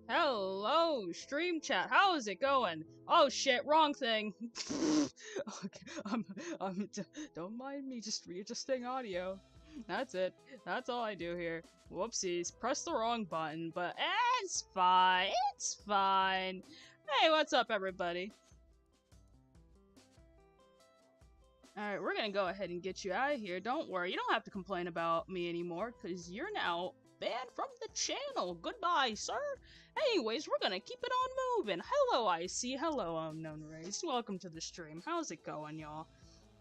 Hello, stream chat. How is it going? Oh shit, wrong thing. Okay, don't mind me just readjusting audio. That's it. That's all I do here. Whoopsies. Press the wrong button, but it's fine. It's fine. Hey, what's up, everybody? Alright, we're gonna go ahead and get you out of here. Don't worry, you don't have to complain about me anymore, because you're now banned from the channel. Goodbye, sir. Anyways, we're gonna keep it on moving. Hello, IC. Hello, Unknown Race. Welcome to the stream. How's it going, y'all?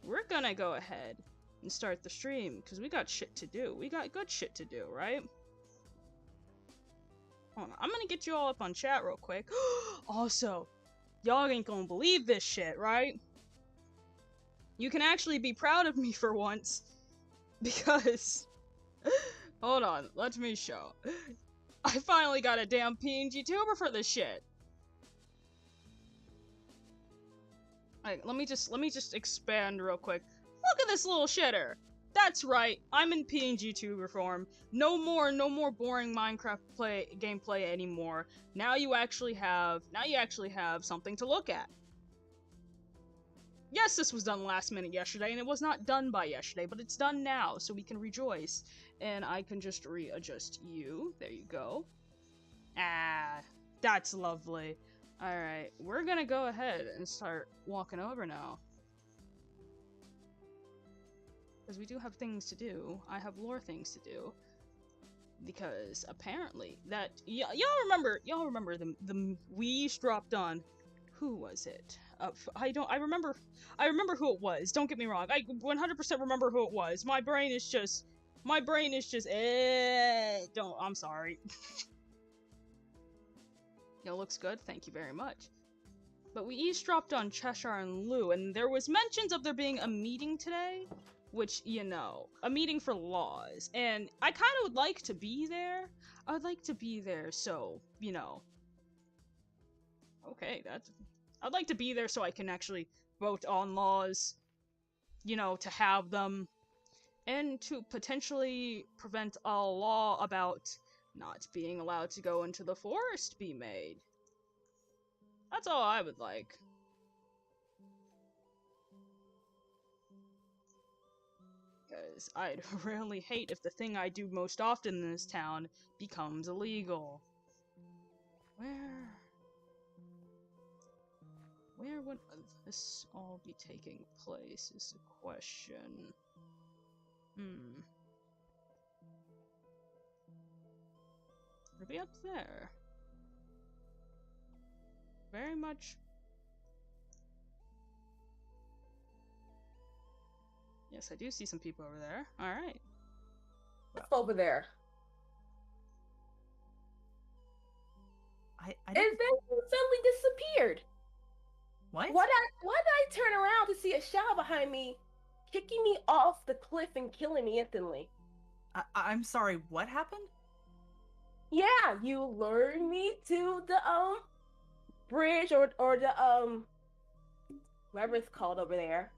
We're gonna go ahead and start the stream, because we got shit to do. We got good shit to do, right? Hold on, I'm gonna get you all up on chat real quick. Also, y'all ain't gonna believe this shit, right? You can actually be proud of me for once, because... Hold on, let me show. I finally got a damn PNG tuber for this shit. Alright, let me just expand real quick. Look at this little shitter! That's right, I'm in PNG tuber form. No more boring Minecraft gameplay anymore. Now you actually have something to look at. Yes, this was done last minute yesterday, and it was not done by yesterday, but it's done now, so we can rejoice. And I can just readjust you. There you go. Ah, that's lovely. Alright, we're gonna go ahead and start walking over now. Because we do have things to do. I have lore things to do. Because apparently that... y'all remember the Wii's dropped on... Who was it? I remember who it was. Don't get me wrong. I 100% remember who it was. My brain is just, I'm sorry. It looks good. Thank you very much. But we eavesdropped on Cheshire and Lou, and there was mentions of there being a meeting today, which, you know, a meeting for laws. And I kind of would like to be there. I would like to be there, so, you know. Okay, I'd like to be there so I can actually vote on laws, you know, to have them, and to potentially prevent a law about not being allowed to go into the forest be made. That's all I would like. Because I'd really hate if the thing I do most often in this town becomes illegal. Where would this all be taking place is the question. Maybe up there. Very much. Yes, I do see some people over there. Alright. What's over there? I And then you suddenly disappeared. What? Why did I turn around to see a shadow behind me, kicking me off the cliff and killing me instantly? I'm sorry, what happened? Yeah, you lured me to the bridge or the whatever it's called over there,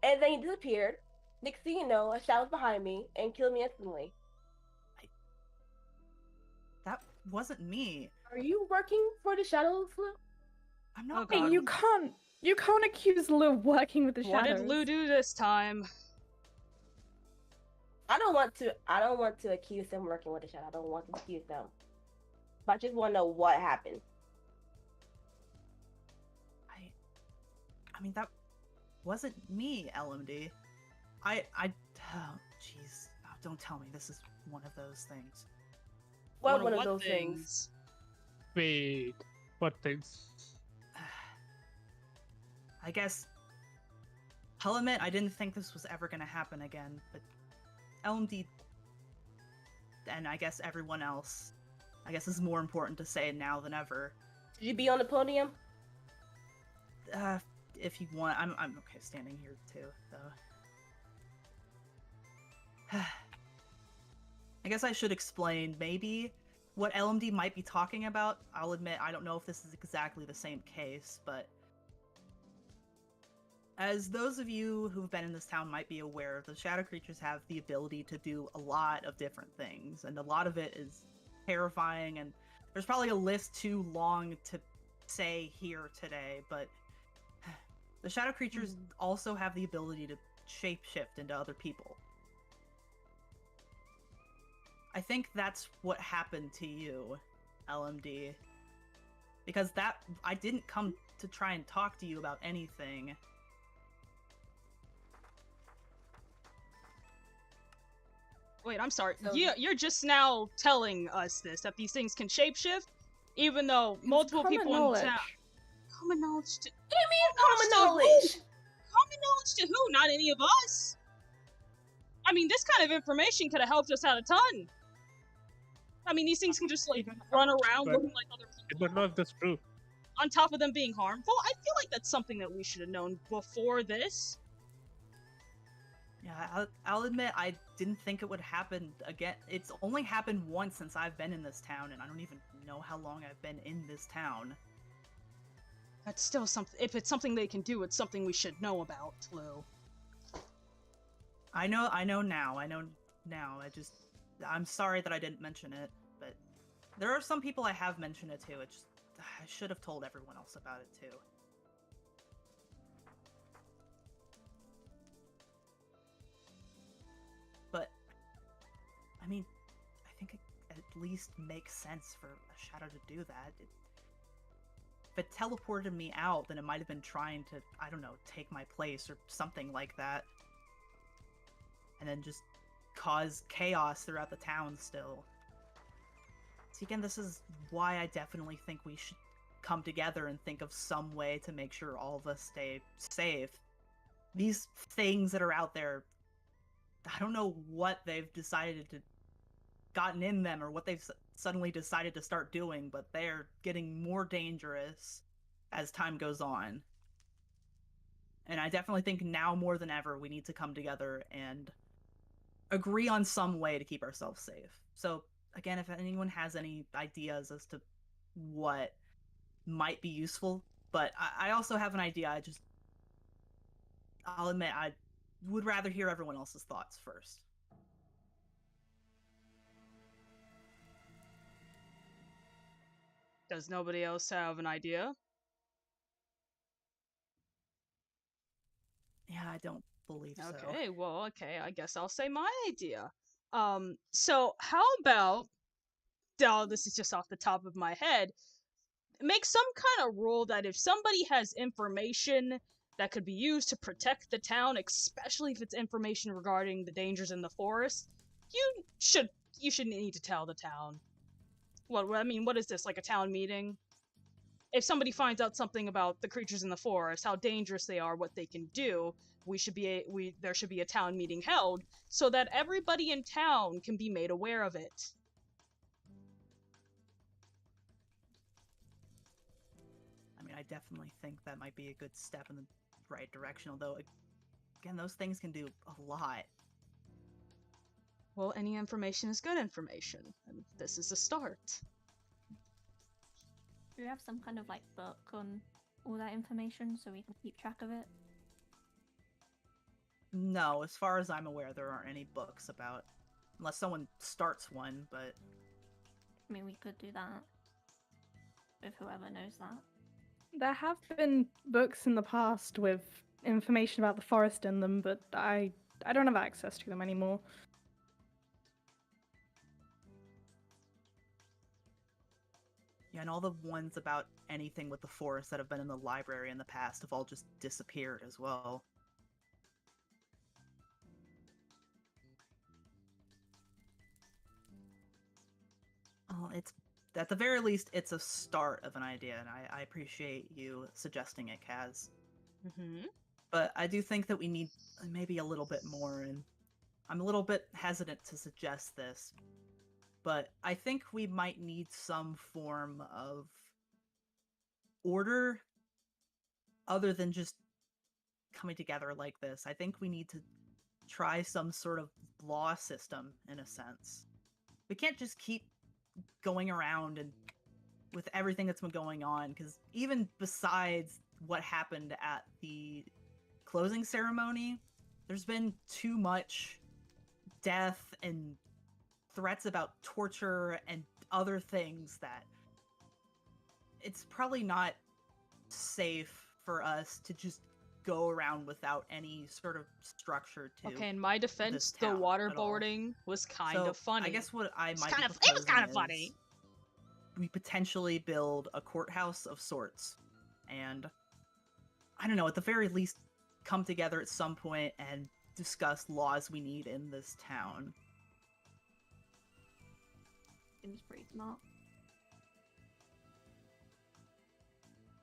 and then you disappeared. Next thing you know, a shadow was behind me and killed me instantly. That wasn't me. Are you working for the shadows, Lou? I'm not. Oh, God. Hey, you can't accuse Lou of working with the What shadows. did Lou do this time? I don't want to accuse them working with the shadow. I don't want to accuse them. But I just want to know what happened. I mean, that wasn't me, LMD. Oh, jeez. Oh, don't tell me this is one of those things. What one of those things? Wait, what things? I guess I'll admit I didn't think this was ever gonna happen again, but LMD and I guess everyone else, I guess it's more important to say it now than ever. Did you be on the podium? If you want, I'm okay standing here too, though. I guess I should explain maybe what LMD might be talking about. I'll admit I don't know if this is exactly the same case, but as those of you who've been in this town might be aware, the shadow creatures have the ability to do a lot of different things, and a lot of it is terrifying, and there's probably a list too long to say here today, but the shadow creatures also have the ability to shapeshift into other people. I think that's what happened to you, LMD. Because I didn't come to try and talk to you about anything. Wait, I'm sorry. So- You're just now telling us this, that these things can shapeshift? Even though multiple Common people knowledge. in town... Common knowledge to... Give me common Knowledge knowledge. Common knowledge to who? Not any of us? I mean, this kind of information could have helped us out a ton. I mean, these things can just, like, run around But looking like other I people. don't know if that's true. On top of them being harmful, I feel like that's something that we should have known before this. Yeah, I'll admit I didn't think it would happen again. It's only happened once since I've been in this town, and I don't even know how long I've been in this town. That's still something. If it's something they can do, it's something we should know about, Lou. I know now. I'm sorry that I didn't mention it, but there are some people I have mentioned it to. I should have told everyone else about it too. But, I mean, I think it at least makes sense for a shadow to do that. If it teleported me out, then it might have been trying to, I don't know, take my place or something like that. And then just cause chaos throughout the town still. So again, this is why I definitely think we should come together and think of some way to make sure all of us stay safe. These things that are out there, I don't know what they've decided to gotten in them or what they've suddenly decided to start doing, but they're getting more dangerous as time goes on. And I definitely think now more than ever we need to come together and agree on some way to keep ourselves safe. So again, if anyone has any ideas as to what might be useful, but I also have an idea. I'll admit I would rather hear everyone else's thoughts first. Does nobody else have an idea? Yeah, I don't believe so. Okay, well, okay, I guess I'll say my idea. So how about, oh, this is just off the top of my head, make some kind of rule that if somebody has information that could be used to protect the town, especially if it's information regarding the dangers in the forest, you should need to tell the town. What is this, like a town meeting? If somebody finds out something about the creatures in the forest, how dangerous they are, what they can do, there should be a town meeting held so that everybody in town can be made aware of it. I mean, I definitely think that might be a good step in the right direction, although, again, those things can do a lot. Well, any information is good information, and this is a start. Do you have some kind of like book on all that information so we can keep track of it? No, as far as I'm aware, there aren't any books about, unless someone starts one, but... I mean, we could do that. If whoever knows that. There have been books in the past with information about the forest in them, but I don't have access to them anymore. Yeah, and all the ones about anything with the forest that have been in the library in the past have all just disappeared as well. Well, it's, at the very least, it's a start of an idea, and I appreciate you suggesting it, Kaz. Mm-hmm. But I do think that we need maybe a little bit more, and I'm a little bit hesitant to suggest this, but I think we might need some form of order other than just coming together like this. I think we need to try some sort of law system, in a sense. We can't just keep going around and with everything that's been going on, because even besides what happened at the closing ceremony, there's been too much death and threats about torture and other things that it's probably not safe for us to just go around without any sort of structure to Okay, in my defense, this the town at all. waterboarding was kind So, of funny. I guess what I It's might kind be of- it was kind of proposing funny. is we potentially build a courthouse of sorts, and I don't know, at the very least, come together at some point and discuss laws we need in this town. Seems pretty smart.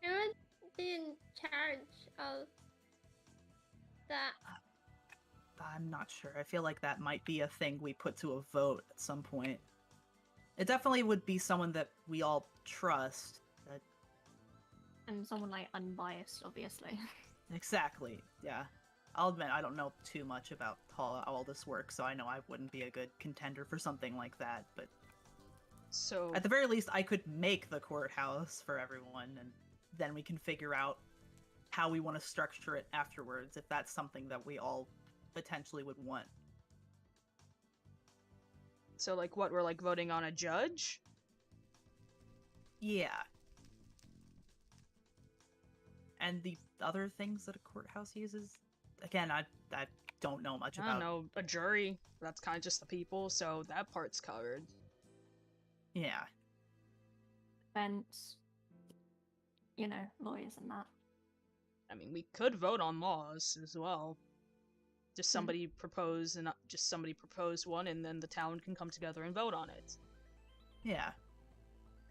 Who would be in charge of that? I'm not sure. I feel like that might be a thing we put to a vote at some point. It definitely would be someone that we all trust. And someone like unbiased, obviously. Exactly, yeah. I'll admit I don't know too much about how all this works, so I know I wouldn't be a good contender for something like that, but So at the very least I could make the courthouse for everyone, and then we can figure out how we want to structure it afterwards, if that's something that we all potentially would want. so like what, we're like voting on a judge? Yeah. And the other things that a courthouse uses? Again, I don't know much I about. don't know, a jury. That's kind of just the people, so that part's covered. Yeah. Defense, lawyers and that. I mean, we could vote on laws as well. Just somebody propose and just somebody propose one, and then the town can come together and vote on it. Yeah.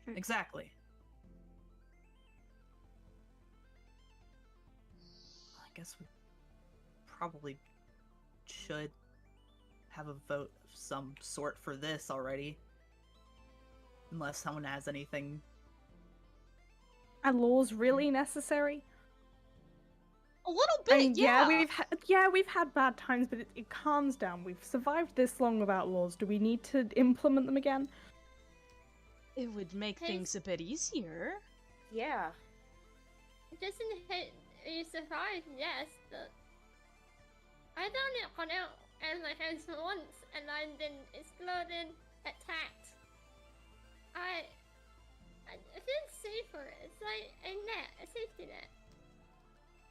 True. Exactly. I guess we probably should have a vote of some sort for this already. Unless someone has anything. Are laws really necessary? A little I bit, mean, yeah. we've had bad times, but it calms down. We've survived this long without laws. Do we need to implement them again? It would make Hey. things a bit easier. Yeah. Just in hit you survive, yes, but I done it out in my house once and I've been exploded, attacked. I feel safer. It's like a safety net.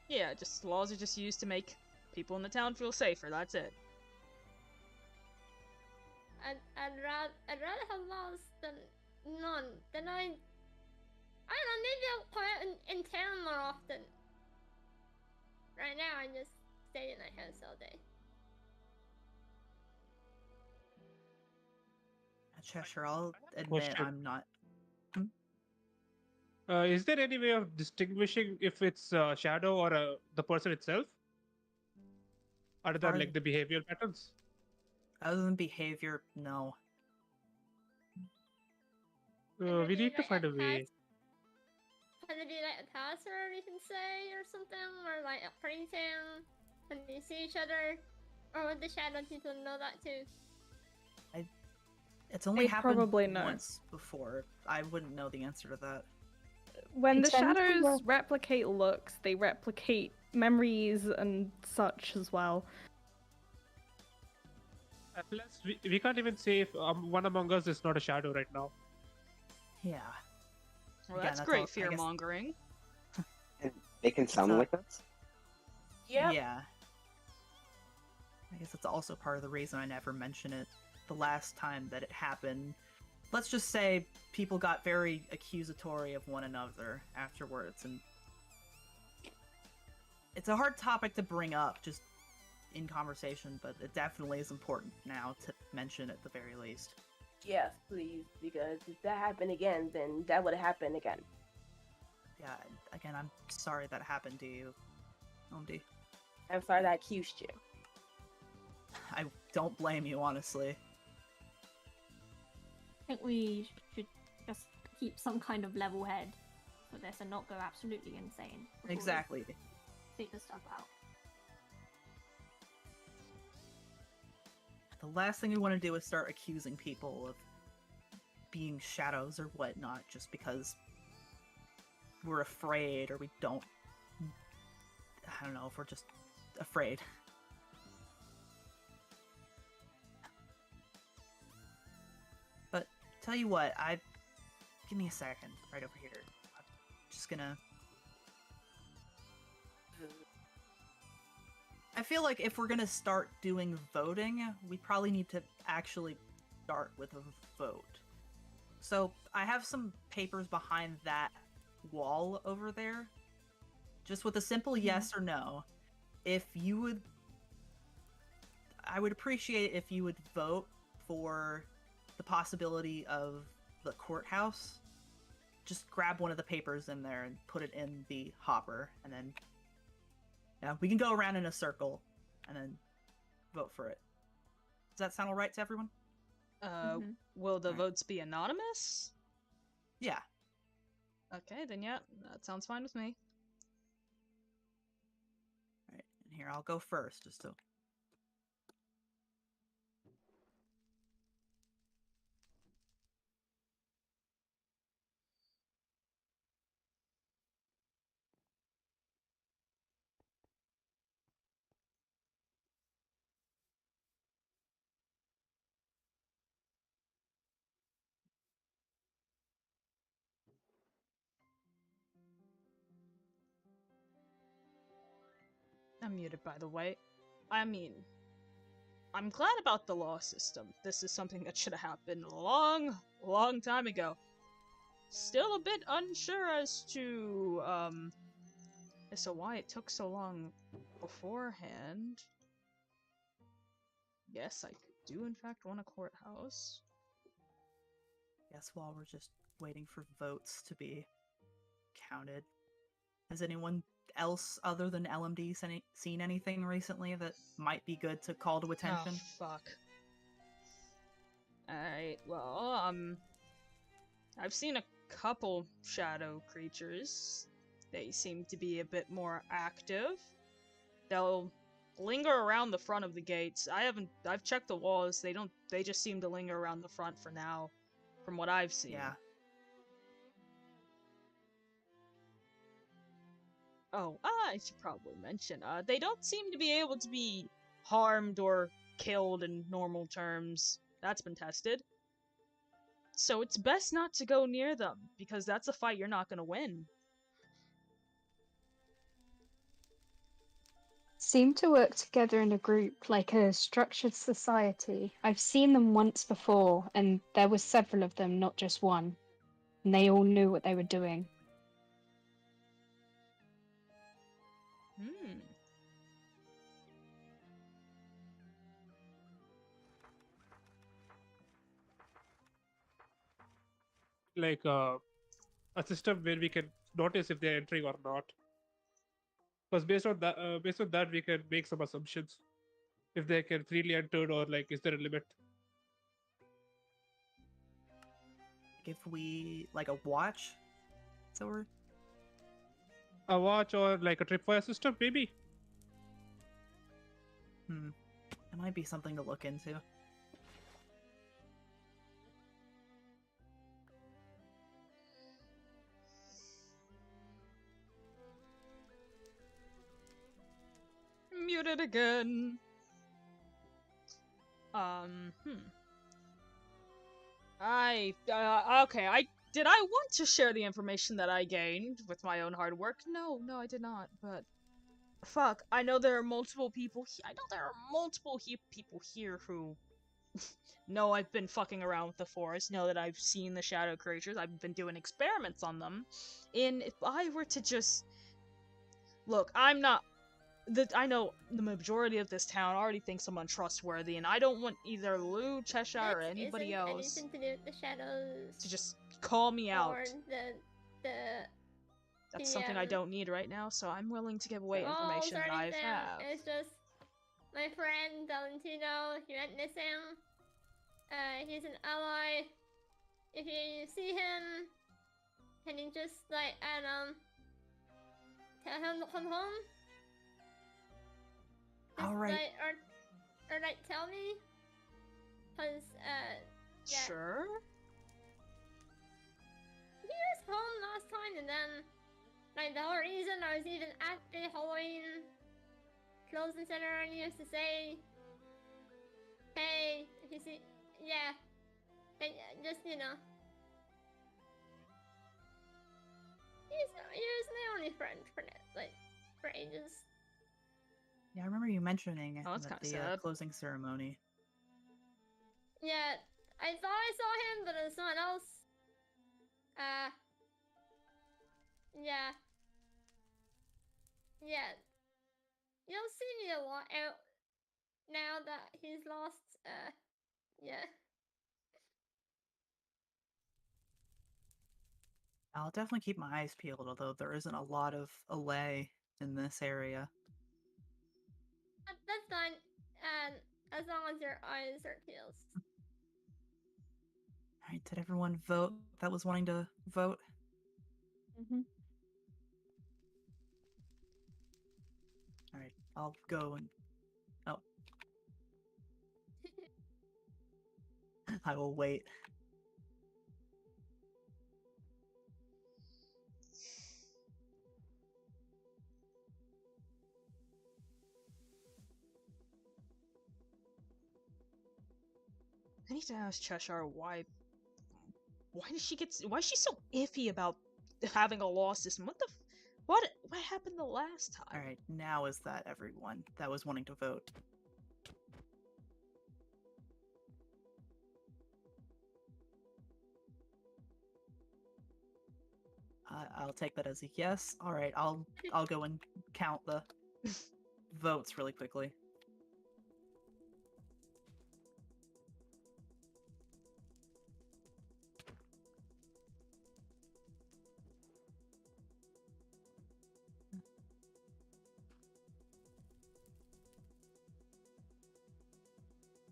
Yeah, just laws are just used to make people in the town feel safer, that's it. I'd rather have laws than none. Then I don't know, maybe I'll go out in town more often. Right now I just stay in my house all day. Cheshire, I'll admit Question. I'm not. Is there any way of distinguishing if it's a shadow or the person itself? Other than like the behavioral patterns? Other than behavior, no. We need to find a way. Can it be like a password you can say or something? Or like a printing when you see each other? Or would the shadow people know that too? It's only They happened probably know. once before. I wouldn't know the answer to that. When the It tends to shadows work- replicate looks, they replicate memories and such as well. Plus, we can't even say if one among us is not a shadow right now. Yeah. Well, Again, that's that's great all- I fear guess- mongering. And they can sound not- like us? Yep. Yeah. I guess that's also part of the reason I never mention it. The last time that it happened, let's just say people got very accusatory of one another afterwards, and it's a hard topic to bring up just in conversation, but it definitely is important now to mention at the very least. Yes, please, because if that happened again, then that would have happened again. Yeah, again, I'm sorry that happened to you, OMD. I'm sorry that I accused you. I don't blame you, honestly. I think we should just keep some kind of level head for this and not go absolutely insane. before we Exactly. Figure stuff out. The last thing we want to do is start accusing people of being shadows or whatnot just because we're afraid or we don't. I don't know, if we're just afraid. But tell you what, give me a second right over here. just gonna... I feel like if we're gonna start doing voting, we probably need to actually start with a vote. So I have some papers behind that wall over there, just with a simple yes or no. If you would... I would appreciate it if you would vote for the possibility of the courthouse. Just grab one of the papers in there and put it in the hopper, and then we can go around in a circle and then vote for it. Does that sound alright to everyone? Will the Alright. votes be anonymous? Yeah. Okay, then yeah, that sounds fine with me. Alright, and here, I'll go first, just so... I'm muted, by the way. I mean, I'm glad about the law system. This is something that should have happened a long time ago. Still a bit unsure as to, why it took so long beforehand. Yes, I do in fact want a courthouse. Guess while we're just waiting for votes to be counted, has anyone else other than LMD seen anything recently that might be good to call to attention? Oh, fuck. Alright, well, I've seen a couple shadow creatures. They seem to be a bit more active. They'll linger around the front of the gates. I've checked the walls. They just seem to linger around the front for now, from what I've seen. Yeah. Oh, I should probably mention, they don't seem to be able to be harmed or killed in normal terms. That's been tested. So it's best not to go near them, because that's a fight you're not gonna win. Seem to work together in a group like a structured society. I've seen them once before, and there were several of them, not just one. And they all knew what they were doing. Like a system where we can notice if they're entering or not. Because based on that, we can make some assumptions if they can freely enter, or like is there a limit? If we like a watch, so we're A watch or like a tripwire system, maybe. It might be something to look into. Muted again. Did I want to share the information that I gained with my own hard work? No, I did not, but... Fuck, I know there are multiple people people here who know I've been fucking around with the forest, know that I've seen the shadow creatures, I've been doing experiments on them, and if I were to just... Look, I know the majority of this town already thinks I'm untrustworthy, and I don't want either Lou, Cheshire, or anybody else anything to do with the shadows to just call me out. or the That's something I don't need right now, so I'm willing to give away information that I have. It's just my friend Valentino. He went missing. He's an ally. If you see him, can you just like tell him to come home? Just, All right. Like, or like tell me, cause yeah. Sure. He was home last time, and then like the whole reason I was even at the Halloween closing ceremony was to say, hey, if you see, yeah, hey, just you know. they just. Yeah, I remember you mentioning it Oh, that's at kinda the sad. closing ceremony. Yeah, I thought I saw him, but it was someone else. Yeah. Yeah. You'll see me a lot out now that he's lost. Yeah. I'll definitely keep my eyes peeled, although there isn't a lot of allay in this area. That's fine. As long as your eyes are peeled. Alright, did everyone vote that was wanting to vote? Mm-hmm. Alright, I'll go and... Oh. I will wait. I need to ask Cheshire why is she so iffy about having a law system? What happened the last time? Alright, now is that everyone that was wanting to vote? I'll take that as a yes. Alright, I'll go and count the votes really quickly.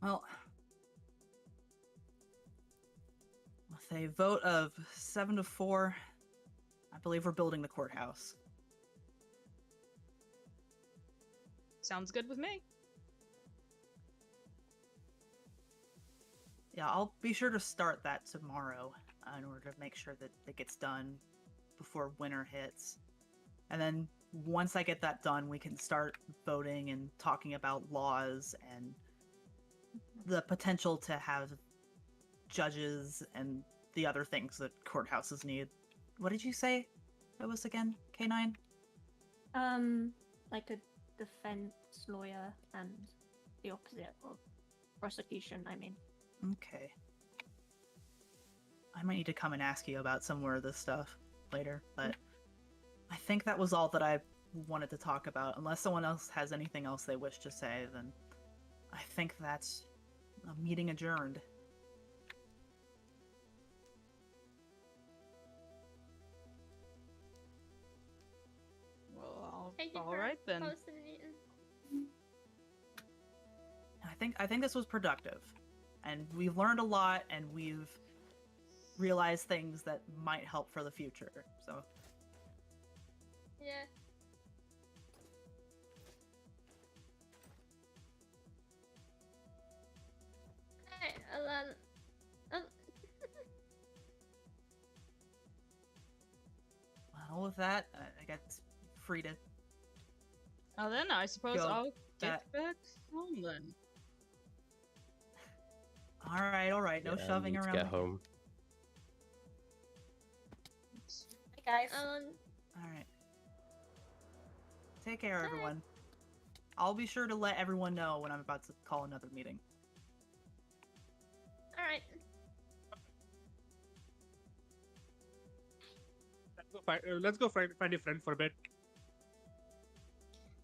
Well, with a vote of 7 to 4, I believe we're building the courthouse. Sounds good with me. Yeah, I'll be sure to start that tomorrow in order to make sure that it gets done before winter hits. And then once I get that done, we can start voting and talking about laws and the potential to have judges and the other things that courthouses need. What did you say it was again, K9? Like a defense lawyer and the opposite of prosecution, I mean. Okay. I might need to come and ask you about some more of this stuff later, but I think that was all that I wanted to talk about. Unless someone else has anything else they wish to say, then I think that's a meeting adjourned. Well, Thank you all for right then. hosting the meeting. I think this was productive, and we've learned a lot, and we've realized things that might help for the future. So Yeah. Alright, well, with that, I guess free to Oh, then I suppose Go I'll get back. back home then. All right, no Yeah, shoving need to around. get home. Hey guys. All right. Take care, everyone. I'll be sure to let everyone know when I'm about to call another meeting. Alright. Let's go find a friend for a bit.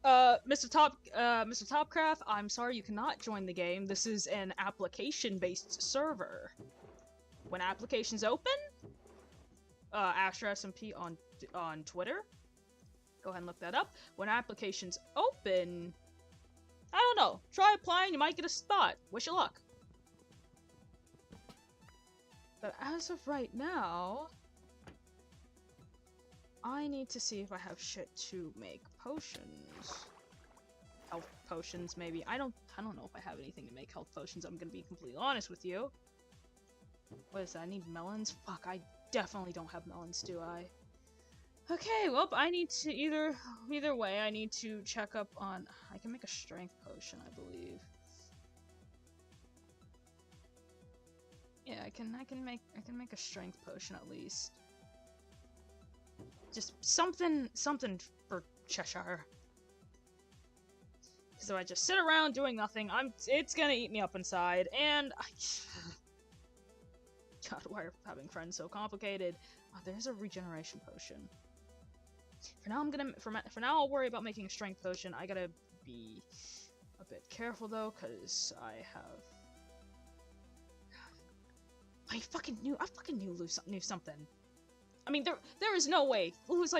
Mr. Topcraft, I'm sorry you cannot join the game. This is an application-based server. When applications open, Astra SMP on Twitter. Go ahead and look that up. When applications open, I don't know. Try applying, you might get a spot. Wish you luck. But as of right now, I need to see if I have shit to make potions. Health potions, maybe. I don't know if I have anything to make health potions. I'm gonna be completely honest with you. What is that? I need melons? Fuck, I definitely don't have melons, do I? Okay, well, I need to either way, I need to check up on. I can make a strength potion, I believe. Yeah, I can make a strength potion at least. Just something for Cheshire. Because if I just sit around doing nothing, it's gonna eat me up inside, and God, why are having friends so complicated? Oh, there's a regeneration potion. For now, for now, I'll worry about making a strength potion. I gotta be a bit careful though, cause I fucking knew Lou something. I mean, there is no way. Lou is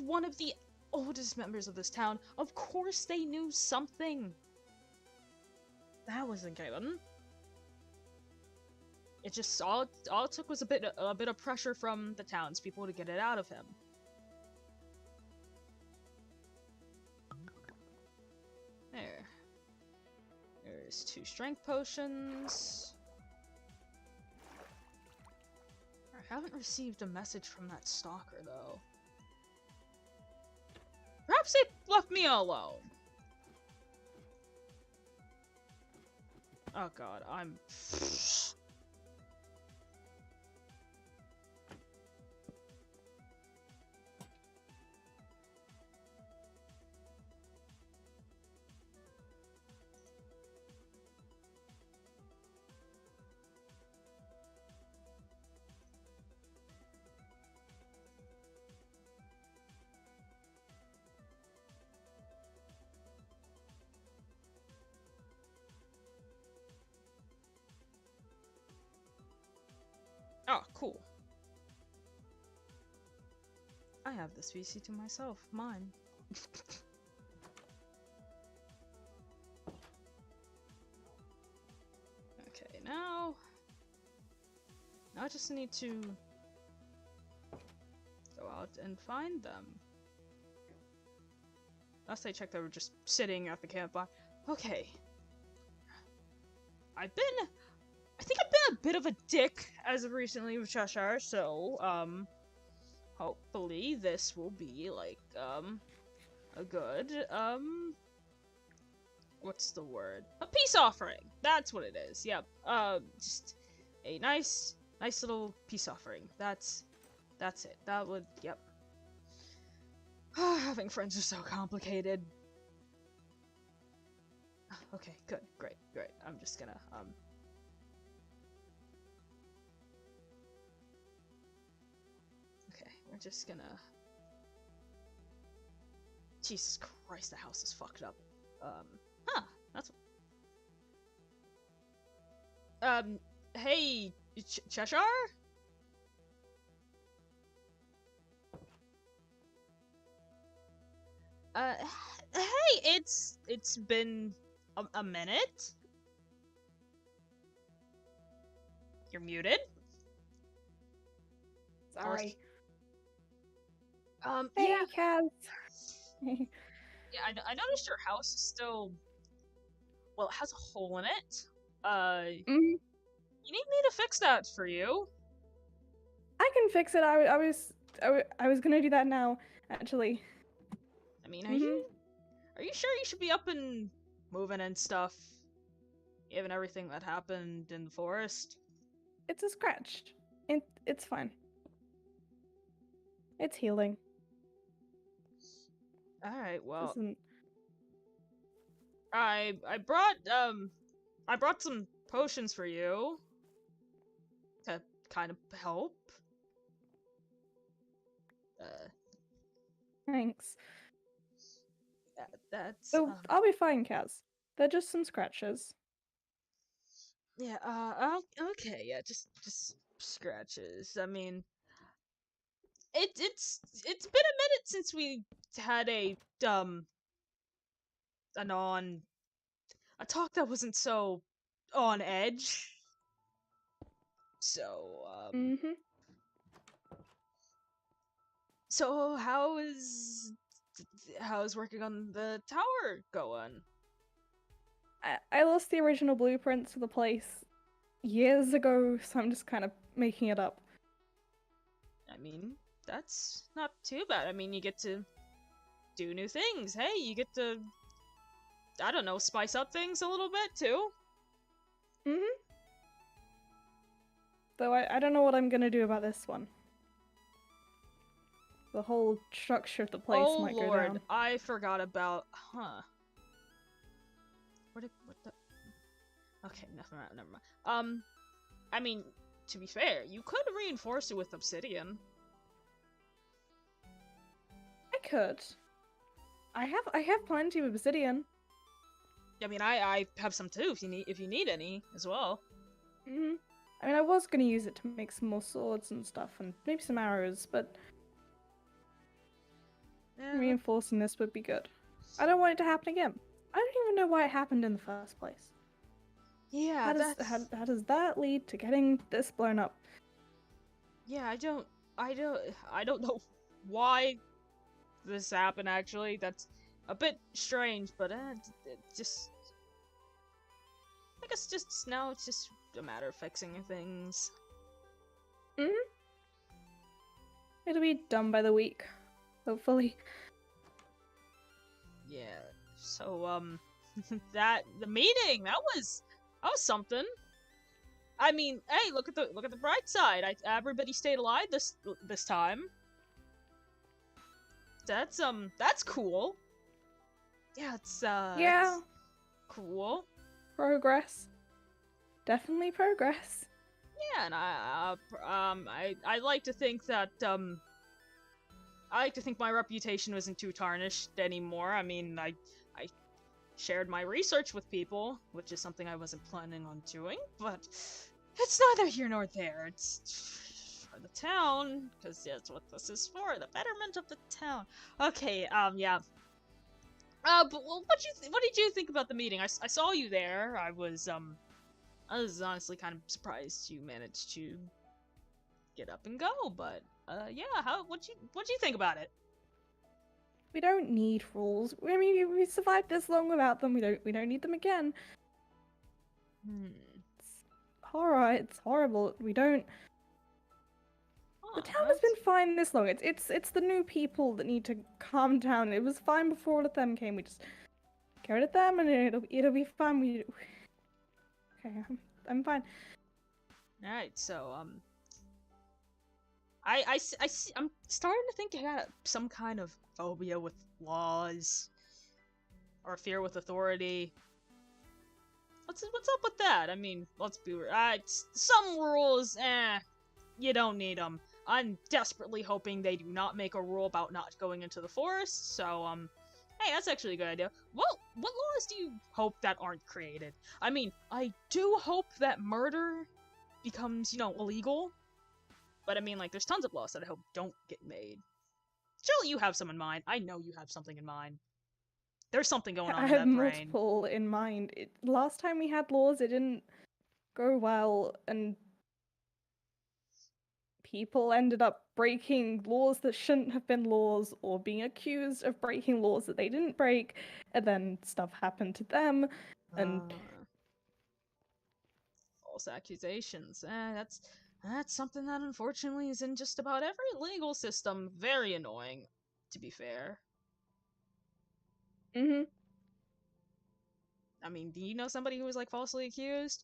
one of the oldest members of this town. Of course they knew something. That wasn't given. It just all it took was a bit of pressure from the townspeople to get it out of him. There's 2 strength potions. I haven't received a message from that stalker though. Perhaps they left me alone. Oh god, I'm... Oh, cool. I have this VC to myself. Mine. Okay, now I just need to go out and find them. Last I checked, they were just sitting at the campfire. Okay. I think I've been a bit of a dick as of recently with Cheshire, so, hopefully this will be, like, a good, what's the word? A peace offering! That's what it is, yep. Just a nice little peace offering. That's it. That would, yep. Having friends is so complicated. Okay, good, great. I'm just gonna, okay, we're just gonna... Jesus Christ, the house is fucked up. That's... hey, Cheshire? Hey, it's been a minute? You're muted? Sorry. Hey, yeah. Kaz. Yeah, I noticed your house is still... Well, it has a hole in it. Mhm. You need me to fix that for you? I can fix it. I was gonna do that now, actually. I mean, are you sure you should be up and moving and stuff? Given everything that happened in the forest? It's a scratch. It's fine. It's healing. Alright, well... Isn't... I brought some potions for you. To kind of help. Thanks. That's... Oh, I'll be fine, Kaz. They're just some scratches. Yeah, okay, yeah, just scratches. I mean... It's been a minute since we had a talk that wasn't so on edge. So, So how's working on the tower going? I lost the original blueprints for the place years ago, so I'm just kind of making it up. I mean, that's not too bad. I mean, you get to do new things. Hey, you get to, I don't know, spice up things a little bit too. Though I don't know what I'm gonna do about this one. the whole structure of the place Oh might go lord, down. I forgot about. What the? Okay, never mind. I mean, to be fair, you could reinforce it with obsidian. I could. I have plenty of obsidian. I mean, I have some too. If you need any as well. Mhm. I mean, I was gonna use it to make some more swords and stuff, and maybe some arrows, but Yeah, reinforcing this would be good. I don't want it to happen again. I don't even know why it happened in the first place. yeah, How does that lead to getting this blown up? Yeah, I don't know why this happened. Actually, that's a bit strange, but it just. I guess just now it's just a matter of fixing things. It'll be done by the week, hopefully. Yeah. So the meeting that was something. I mean, hey, look at the bright side. Everybody stayed alive this time. That's cool. Yeah, Yeah, it's cool. progress. Definitely progress. Yeah, and I like to think that I like to think my reputation wasn't too tarnished anymore. I mean, I shared my research with people, which is something I wasn't planning on doing, but it's neither here nor there. It's for the town, because that's what this is for, the betterment of the town. Okay, yeah. But what did you think about the meeting? I saw you there. I was honestly kind of surprised you managed to get up and go, but yeah, what'd you think about it? We don't need rules. I mean, we survived this long without them. We don't need them again. It's alright. It's horrible. We don't. The town has been fine this long. It's the new people that need to calm down. It was fine before all of them came. We just get rid of them, and it'll be fine. Okay, I'm fine. All right, so I'm starting to think I got some kind of phobia with laws or fear with authority. What's up with that? I mean, let's be real. Some rules, you don't need them. I'm desperately hoping they do not make a rule about not going into the forest. So hey, that's actually a good idea. Well, what laws do you hope that aren't created? I mean, I do hope that murder becomes, illegal. But I mean, like, there's tons of laws that I hope don't get made. Surely you have some in mind. I know you have something in mind. There's something going on I in have that brain. multiple in mind. Last time we had laws, it didn't go well, and people ended up breaking laws that shouldn't have been laws, or being accused of breaking laws that they didn't break, and then stuff happened to them, and false accusations. That's something that unfortunately is in just about every legal system. Very annoying, to be fair. I mean, do you know somebody who was like falsely accused?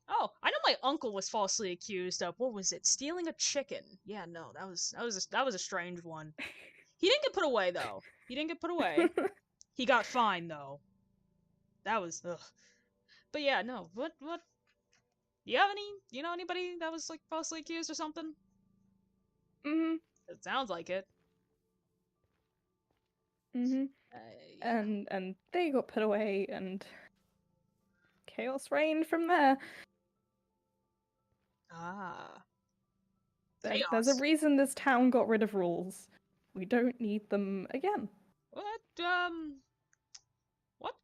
Oh, I know my uncle was falsely accused of, what was it? Stealing a chicken. Yeah, no, that was a strange one. He didn't get put away though. He didn't get put away. He got fined though. That was ugh. But yeah, no. What? Do you know anybody that was like falsely accused or something? It sounds like it. Yeah. and they got put away, and chaos reigned from there. There's a reason this town got rid of rules. We don't need them again. What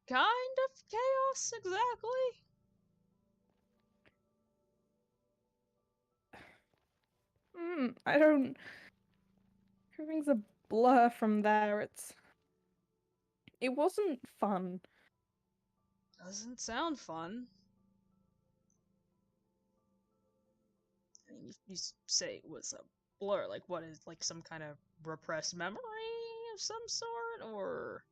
kind of chaos exactly? I don't. Everything's a blur from there. It wasn't fun. Doesn't sound fun. I mean, you say it was a blur. Like, what is, like, some kind of repressed memory of some sort, or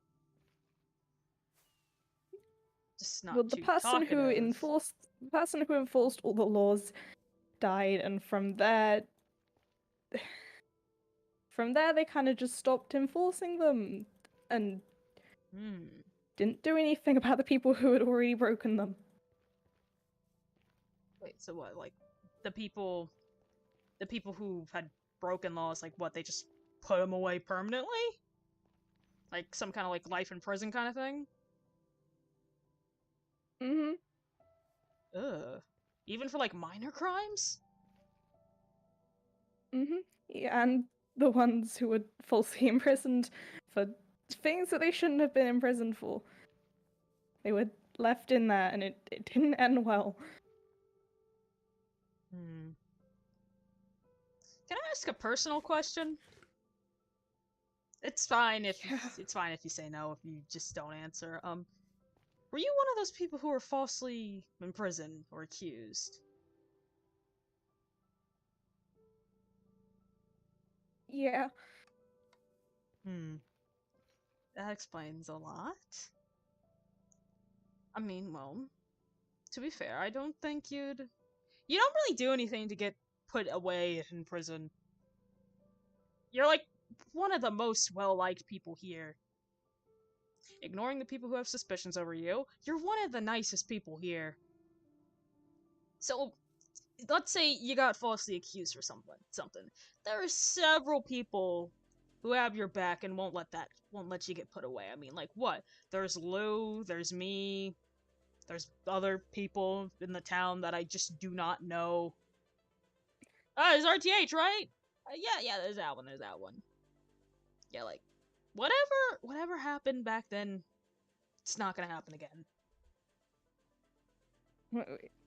just not Well, the too person who enforced all the laws died, and from there, from there, they kind of just stopped enforcing them and didn't do anything about the people who had already broken them. Wait, so what? Like, the people who had broken laws, like what? They just put them away permanently? Like some kind of like life in prison kind of thing? Mm-hmm. Ugh. Even for like minor crimes? Mm-hmm. Yeah, and the ones who were falsely imprisoned for things that they shouldn't have been imprisoned for. They were left in there, and it didn't end well. Can I ask a personal question? It's fine if it's fine if you say no, if you just don't answer. Were you one of those people who were falsely imprisoned or accused? Yeah. That explains a lot. I mean, well, to be fair, I don't think you don't really do anything to get put away in prison. You're like one of the most well-liked people here. Ignoring the people who have suspicions over you, you're one of the nicest people here. So, let's say you got falsely accused for something. There are several people who have your back and won't let you get put away. I mean, like what? There's Lou, there's me, there's other people in the town that I just do not know. There's RTH, right? Yeah, there's that one. Yeah, like, whatever happened back then, it's not gonna happen again.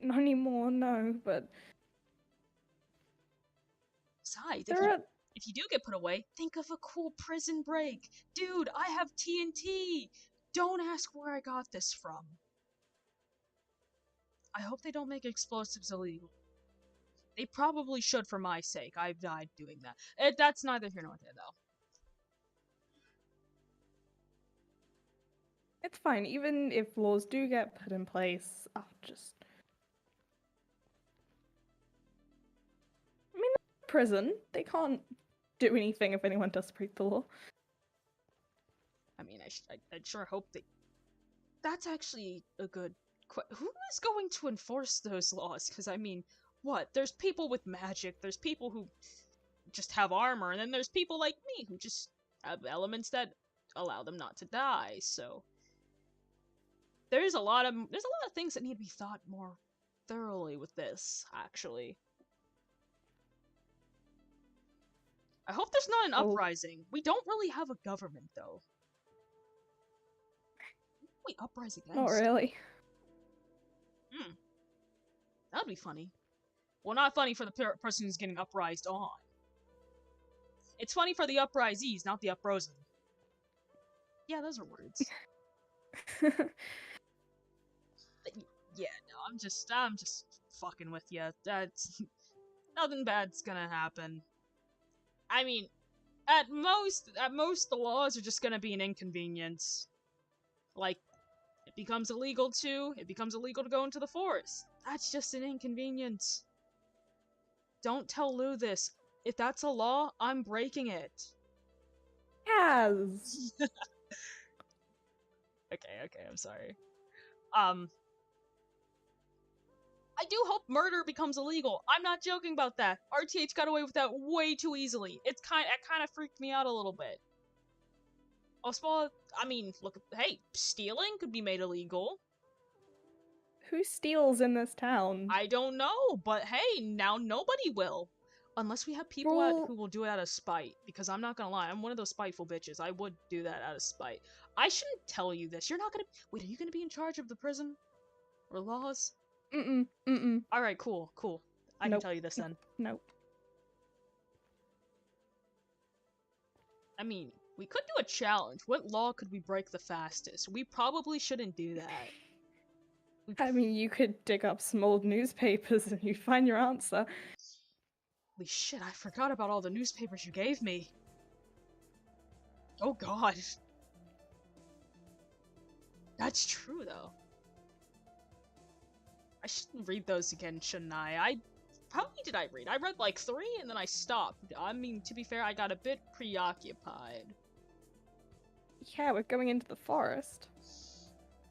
Not anymore, no, but... Besides, if you do get put away, think of a cool prison break. Dude, I have TNT! Don't ask where I got this from. I hope they don't make explosives illegal. They probably should for my sake. I've died doing that. That's neither here nor there, though. It's fine, even if laws do get put in place, I'll just... I mean, prison. They can't do anything if anyone does break the law. I mean, I'd sure hope that... That's actually a good... Who is going to enforce those laws? Because, I mean, what? There's people with magic, there's people who just have armor, and then there's people like me who just have elements that allow them not to die, so... There's a lot of things that need to be thought more thoroughly with this, actually. I hope there's not an uprising. We don't really have a government, though. What we uprise against? Not really. That'd be funny. Well, not funny for the person who's getting uprised on. It's funny for the uprisees, not the uprosen. Yeah, those are words. Yeah, no, I'm just fucking with you. That's nothing bad's gonna happen. I mean, at most the laws are just gonna be an inconvenience. Like, it becomes illegal to go into the forest. That's just an inconvenience. Don't tell Lou this. If that's a law, I'm breaking it. Yes. Okay, I'm sorry. I do hope murder becomes illegal. I'm not joking about that. RTH got away with that way too easily. It kind of freaked me out a little bit. I mean, look, hey, stealing could be made illegal. Who steals in this town? I don't know, but hey, now nobody will. Unless we have people who will do it out of spite. Because I'm not gonna lie, I'm one of those spiteful bitches. I would do that out of spite. I shouldn't tell you this. You're not gonna... Wait, are you gonna be in charge of the prison? Or laws? Alright, cool. I can tell you this then. Nope. I mean, we could do a challenge. What law could we break the fastest? We probably shouldn't do that. I mean, you could dig up some old newspapers and you'd find your answer. Holy shit, I forgot about all the newspapers you gave me. Oh god. That's true, though. I shouldn't read those again, shouldn't I? How many did I read? I read like 3 and then I stopped. I mean, to be fair, I got a bit preoccupied. Yeah, we're going into the forest.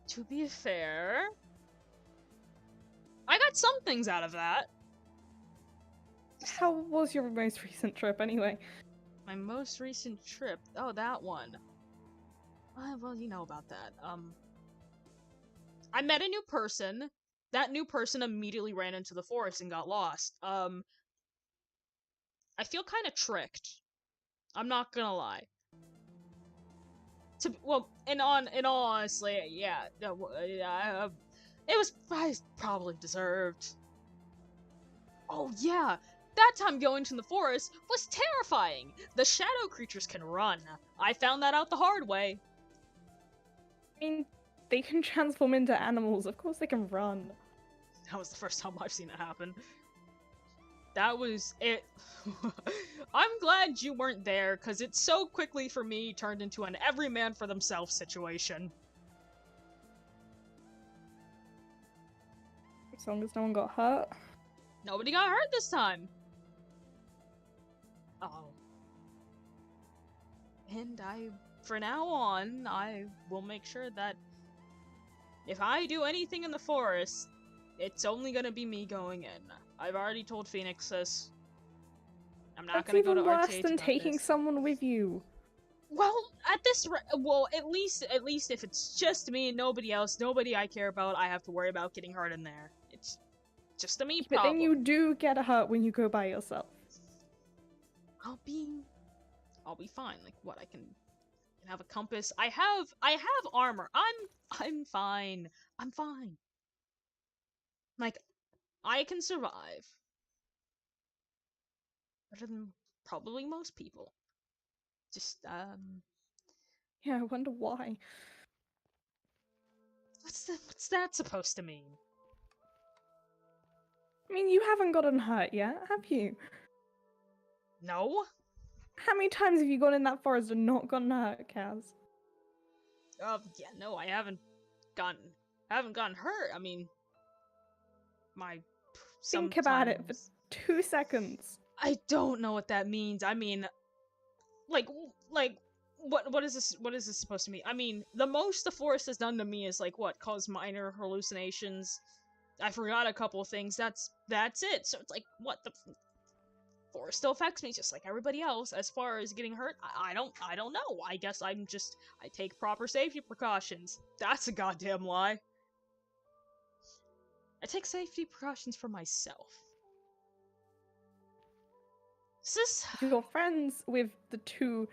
To be fair, I got some things out of that. How was your most recent trip, anyway? My most recent trip? Oh, that one. Well, you know about that. I met a new person. That new person immediately ran into the forest and got lost. I feel kind of tricked. I'm not gonna lie. In all honestly, yeah, it was probably deserved. Oh yeah, that time going to the forest was terrifying. The shadow creatures can run. I found that out the hard way. I mean, they can transform into animals. Of course they can run. That was the first time I've seen it happen. That was it. I'm glad you weren't there, because it so quickly for me turned into an every man for themselves situation. As long as no one got hurt. Nobody got hurt this time. Oh. And from now on, I will make sure that if I do anything in the forest, it's only gonna be me going in. I've already told Phoenix this. I'm not gonna go to RTH That's even worse than about taking this. someone with you. Well, at least if it's just me and nobody else, nobody I care about, I have to worry about getting hurt in there. It's just a me But problem. then you do get hurt when you go by yourself. I'll be fine. Like what? I can have a compass. I have armor. I'm fine. I'm fine. Like I can survive. Better than probably most people. Just Yeah, I wonder why. What's that supposed to mean? I mean, you haven't gotten hurt yet, have you? No? How many times have you gone in that forest and not gotten hurt, Kaz? Yeah, no, I haven't gotten hurt. I mean, Think about it for 2 seconds. I don't know what that means. I mean, like, what is this supposed to mean? I mean, the most the forest has done to me is like what, cause minor hallucinations. I forgot a couple of things. That's it. So it's like, what the forest still affects me just like everybody else. As far as getting hurt, I don't know. I guess I take proper safety precautions. That's a goddamn lie. I take safety precautions for myself. You're friends with the 2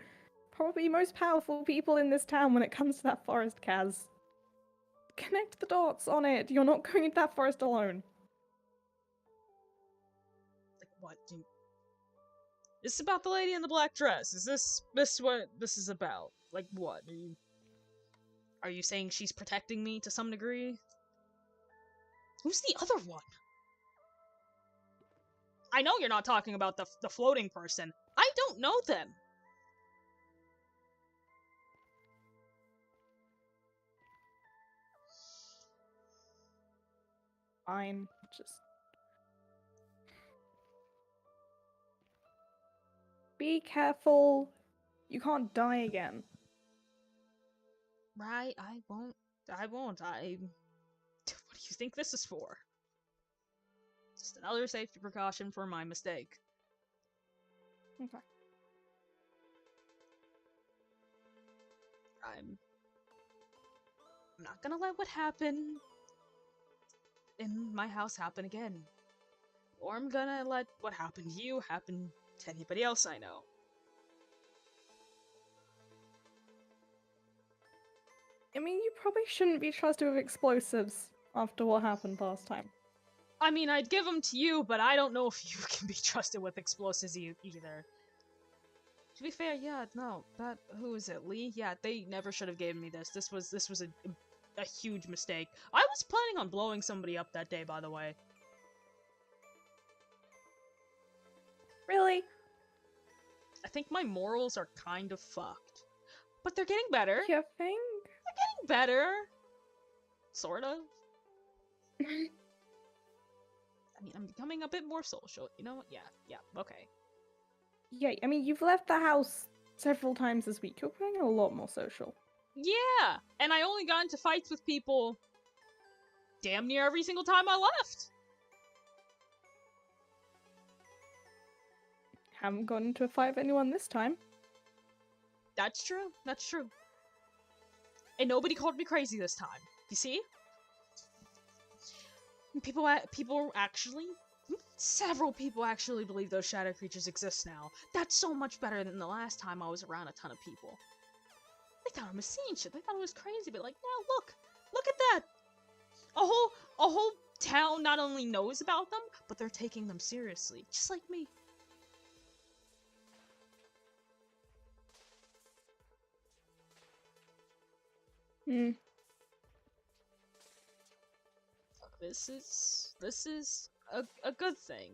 probably most powerful people in this town when it comes to that forest, Kaz. Connect the dots on it. You're not going into that forest alone. Like what? This is about the lady in the black dress. Is this what this is about? Like what? Are you saying she's protecting me to some degree? Who's the other one? I know you're not talking about the floating person. I don't know them. Fine, just be careful. You can't die again. Right, I won't. What do you think this is for? Just another safety precaution for my mistake. Okay. I'm not gonna let what happened in my house happen again. Or I'm gonna let what happened to you happen to anybody else I know. I mean, you probably shouldn't be trusted with explosives after what happened last time. I mean, I'd give them to you, but I don't know if you can be trusted with explosives either. To be fair, yeah, no, who is it, Lee? Yeah, they never should have given me this. This was a huge mistake. I was planning on blowing somebody up that day, by the way. Really? I think my morals are kind of fucked. But they're getting better. You think? They're getting better. Sort of. I mean, I'm becoming a bit more social, you know? Yeah, okay. Yeah, I mean, you've left the house several times this week. You're becoming a lot more social. Yeah! And I only got into fights with people damn near every single time I left. Haven't gotten into a fight with anyone this time. That's true. That's true. And nobody called me crazy this time. You see? People actually... Several people actually believe those shadow creatures exist now. That's so much better than the last time I was around a ton of people. They thought I was seeing shit. They thought it was crazy, but like, now look at that. A whole town not only knows about them, but they're taking them seriously, just like me. This is a good thing.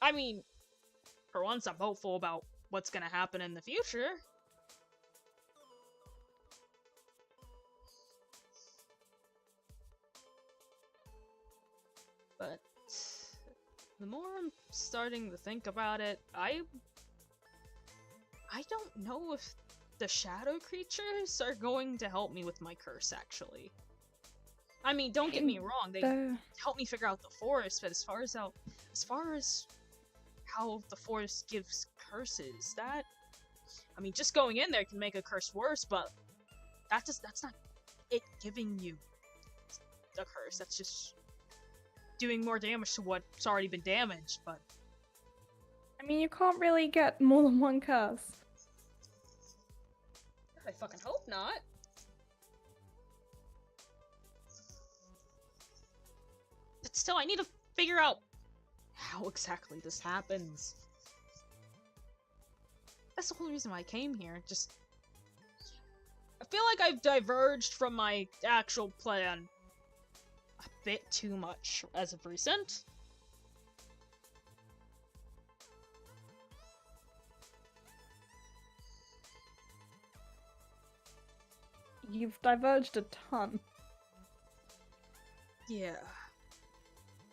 I mean, for once, I'm hopeful about what's gonna happen in the future. But the more I'm starting to think about it, I don't know if the shadow creatures are going to help me with my curse, actually. I mean, don't get me wrong, they help me figure out the forest, but as far as how the forest gives curses, that... I mean, just going in there can make a curse worse, but that's not it giving you the curse. That's just doing more damage to what's already been damaged, but... I mean, you can't really get more than one curse. I fucking hope not. But still, I need to figure out how exactly this happens. That's the whole reason why I came here. Just... I feel like I've diverged from my actual plan a bit too much as of recent. You've diverged a ton. Yeah.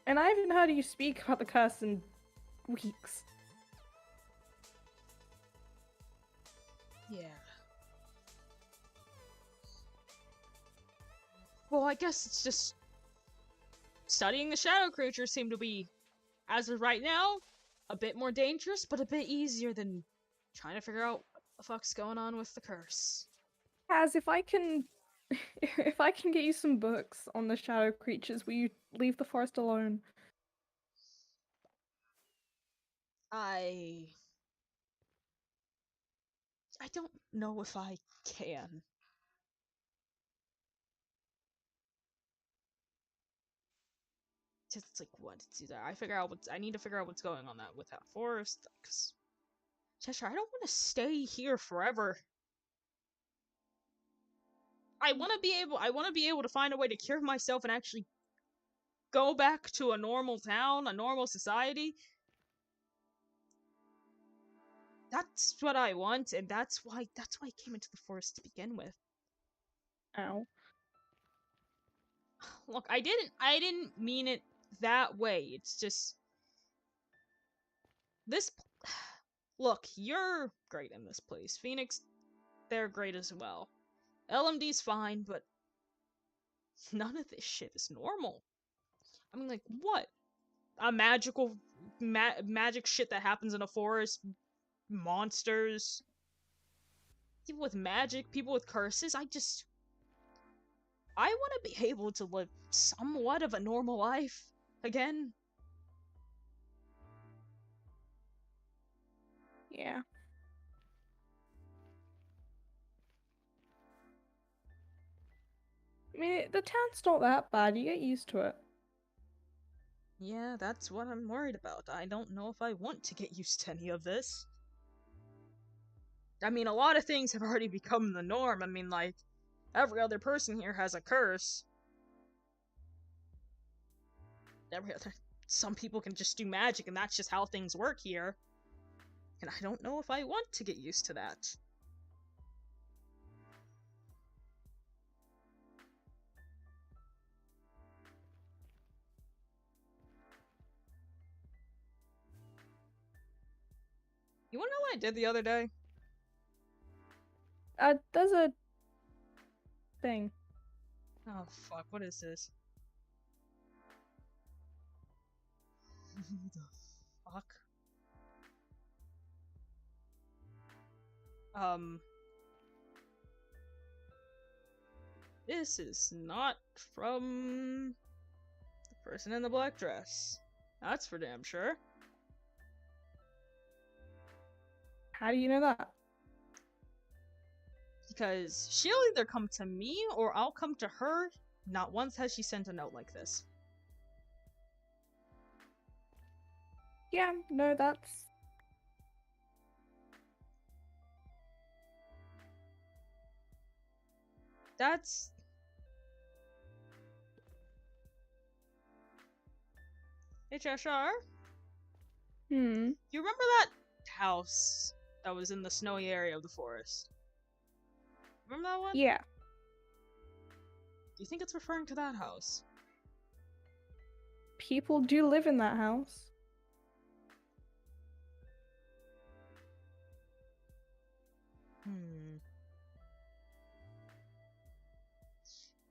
And I haven't heard you speak about the curse in weeks. Yeah. Well, I guess it's just... Studying the shadow creatures seem to be, as of right now, a bit more dangerous, but a bit easier than trying to figure out what the fuck's going on with the curse. Kaz, if I can get you some books on the shadow creatures, will you leave the forest alone? I don't know if I can. It's like, what? It's either I need to figure out what's going on with that forest, because Cheshire, I don't want to stay here forever. I want to be able to find a way to cure myself and actually go back to a normal town, a normal society. That's what I want, and that's why I came into the forest to begin with. Ow. Look, I didn't mean it that way. It's just this. Look, you're great in this place. Phoenix, they're great as well. LMD's fine, but none of this shit is normal. I mean, like, what? A magical magic shit that happens in a forest, monsters, people with magic, people with curses. I want to be able to live somewhat of a normal life again. Yeah. I mean, the town's not that bad. You get used to it. Yeah, that's what I'm worried about. I don't know if I want to get used to any of this. I mean, a lot of things have already become the norm. I mean, like, every other person here has a curse. Some people can just do magic, and that's just how things work here. And I don't know if I want to get used to that. You wanna know what I did the other day? There's a thing. Oh fuck, what is this? Who the fuck? This is not from the person in the black dress. That's for damn sure. How do you know that? Because she'll either come to me or I'll come to her. Not once has she sent a note like this. Yeah, no, that's... That's... Hey, Cheshire? You remember that house that was in the snowy area of the forest? Remember that one? Yeah. Do you think it's referring to that house? People do live in that house.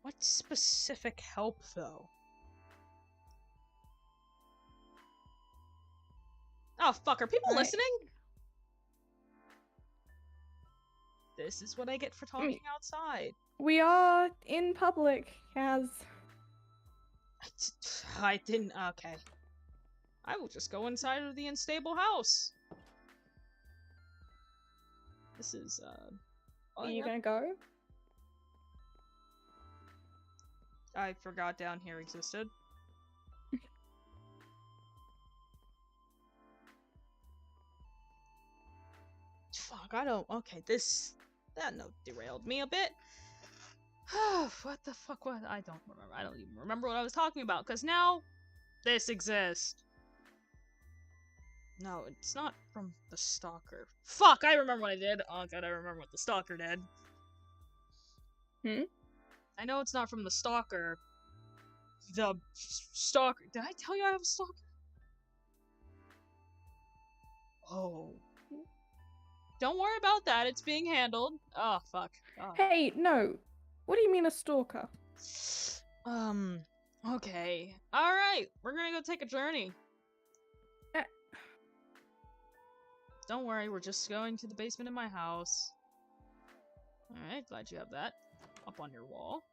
What specific help, though? Oh, fuck, are people listening? This is what I get for talking outside. We are in public, as... I didn't... Okay. I will just go inside of the unstable house. This is, Are you gonna go? I forgot down here existed. Fuck, I don't... Okay, that note derailed me a bit. What the fuck was... I don't remember. I don't even remember what I was talking about, because now this exists. No, it's not from the stalker. Fuck, I remember what I did. Oh god, I remember what the stalker did. I know it's not from the stalker. The stalker... Did I tell you I have a stalker? Oh. Don't worry about that, it's being handled. Oh, fuck. Oh. Hey, no. What do you mean a stalker? Okay. Alright, we're gonna go take a journey. Don't worry, we're just going to the basement in my house. Alright, glad you have that up on your wall.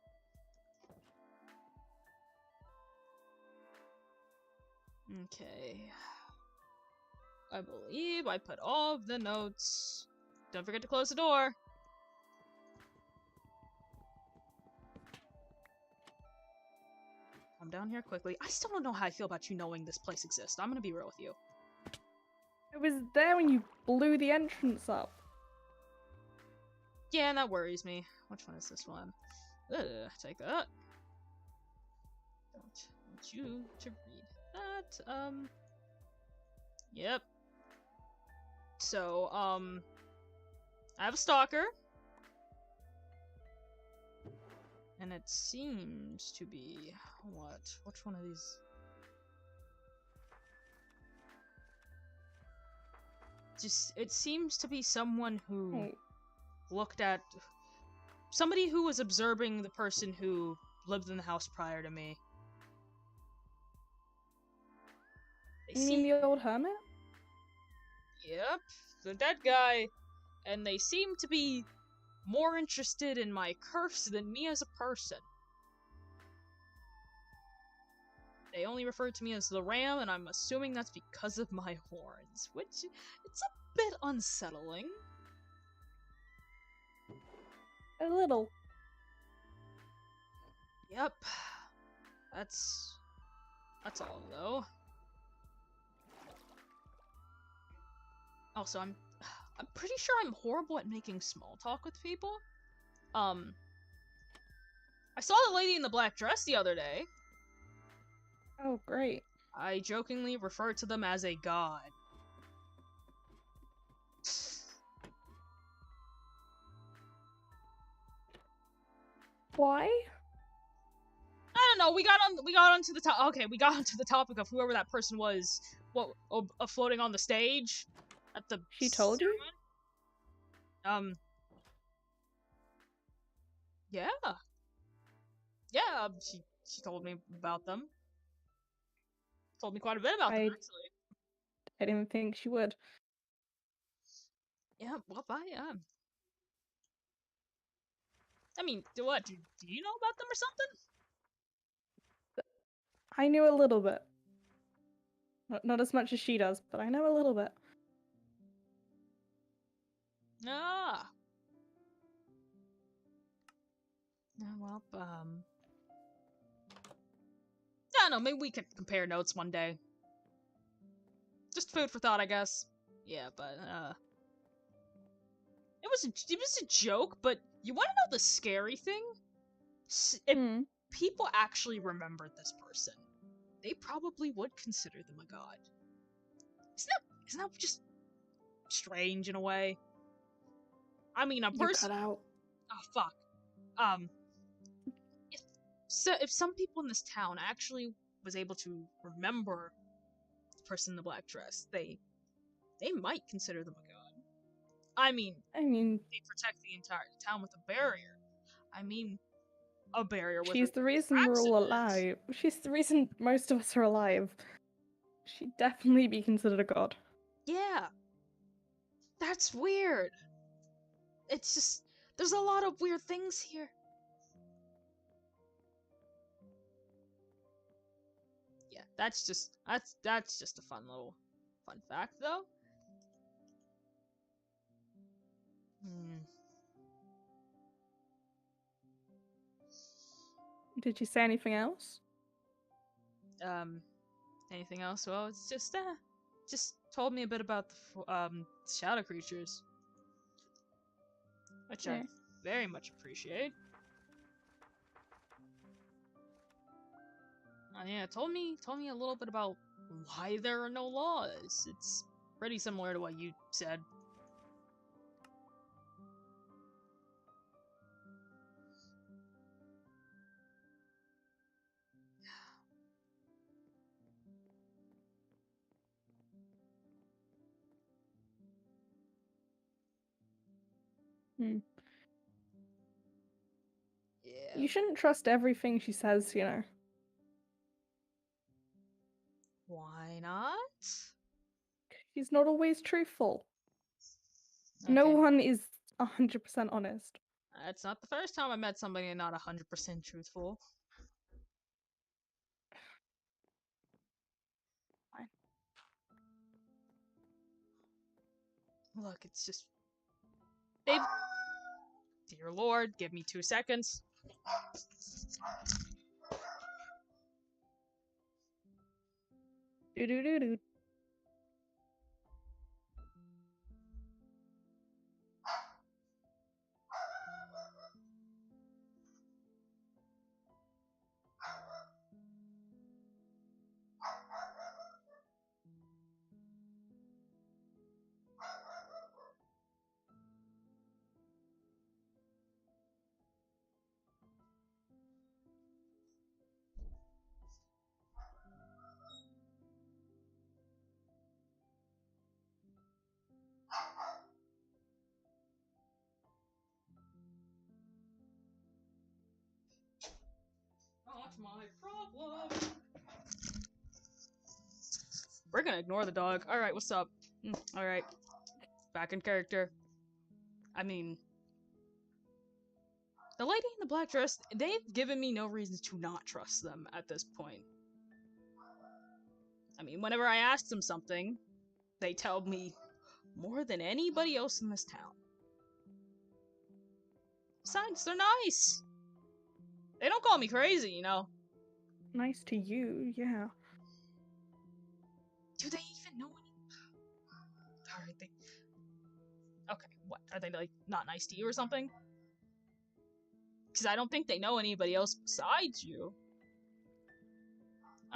Okay. I believe I put all of the notes. Don't forget to close the door. Come down here quickly. I still don't know how I feel about you knowing this place exists. I'm gonna be real with you. It was there when you blew the entrance up. Yeah, and that worries me. Which one is this one? Take that. Don't want you to read that. Yep. So, I have a stalker. And it seems to be... What? Which one of these? It seems to be someone who looked at... Somebody who was observing the person who lived in the house prior to me. You mean the old hermit? Yep, the dead guy. And they seem to be more interested in my curse than me as a person. They only refer to me as the Ram, and I'm assuming that's because of my horns, which it's a bit unsettling. A little. Yep. That's all, though. Also, I'm pretty sure I'm horrible at making small talk with people. I saw the lady in the black dress the other day. Oh, great. I jokingly referred to them as a god. Why? I don't know. We got onto the topic of whoever that person was. What floating on the stage? At the She told you? ceremony? Yeah. Yeah, she told me about them. Told me quite a bit about them, actually. I didn't think she would. Yeah, well, I mean, what? Do you know about them or something? I knew a little bit. Not as much as she does, but I know a little bit. Ah. Yeah, well, I don't know, maybe we could compare notes one day. Just food for thought, I guess. Yeah, but, it was a joke, but you want to know the scary thing? If people actually remembered this person, they probably would consider them a god. Isn't that just strange in a way? I mean, a person. You cut out. Oh fuck. If some people in this town actually was able to remember the person in the black dress, they might consider them a god. I mean, they protect the entire town with a barrier. I mean, a barrier with. She's the reason we're all alive. She's the reason most of us are alive. She'd definitely be considered a god. Yeah. That's weird. It's just there's a lot of weird things here. Yeah, that's just a fun fact though. Did you say anything else? Anything else? Well, it's just told me a bit about the shadow creatures, which I very much appreciate. Yeah, told me a little bit about why there are no laws. It's pretty similar to what you said. Yeah. Yeah. You shouldn't trust everything she says, you know. Why not? She's not always truthful. Okay. No one is 100% honest. It's not the first time I met somebody not 100% truthful. Fine. Look, it's just... Babe... Dear Lord, give me 2 seconds. Do-do-do-do. Not my problem. We're gonna ignore the dog. Alright, what's up? Alright. Back in character. I mean... The lady in the black dress, they've given me no reason to not trust them at this point. I mean, whenever I ask them something, they tell me more than anybody else in this town. Besides, they're nice. They don't call me crazy, you know. Nice to you, yeah. Do they even know any? Alright, okay, what? Are they, like, not nice to you or something? Because I don't think they know anybody else besides you.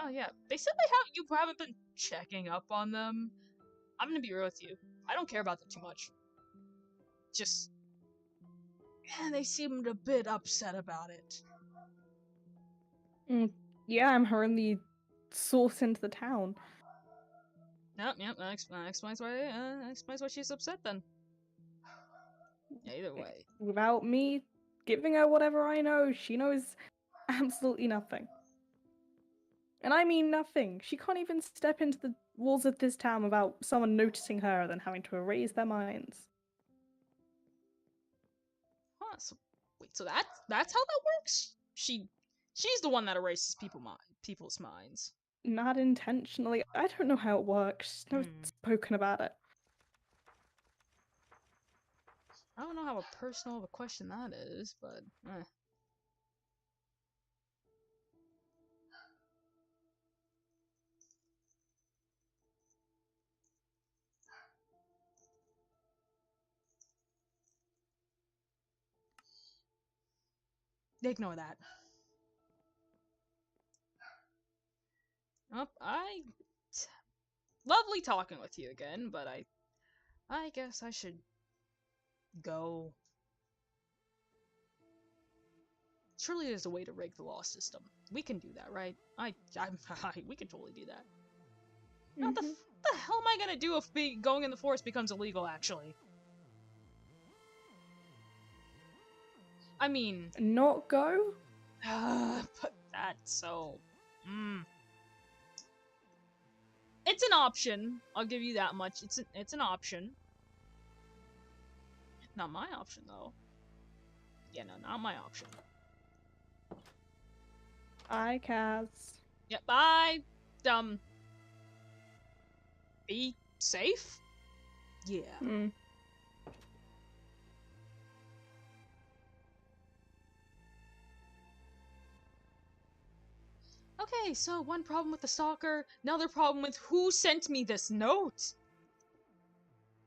Oh, yeah. They said you haven't been checking up on them. I'm gonna be real with you. I don't care about them too much. Just... they seemed a bit upset about it. Yeah, I'm her only source into the town. Yep, that explains why she's upset then. Either way. Without me giving her whatever I know, she knows absolutely nothing. And I mean nothing. She can't even step into the walls of this town without someone noticing her and then having to erase their minds. Huh, so, wait, so that's how that works? She's the one that erases people's minds. Not intentionally. I don't know how it works. No one's spoken about it. I don't know how personal of a question that is, but ignore that. Lovely talking with you again, but I guess I should go. Surely there's a way to rig the law system. We can do that, right? We can totally do that. What the hell am I gonna do if going in the forest becomes illegal, actually? I mean... Not go? But that's so... It's an option. I'll give you that much. It's an option. Not my option, though. Yeah, no, not my option. Bye, Kaz. Yeah, bye. Be safe? Yeah. Okay, so one problem with the stalker, another problem with who sent me this note.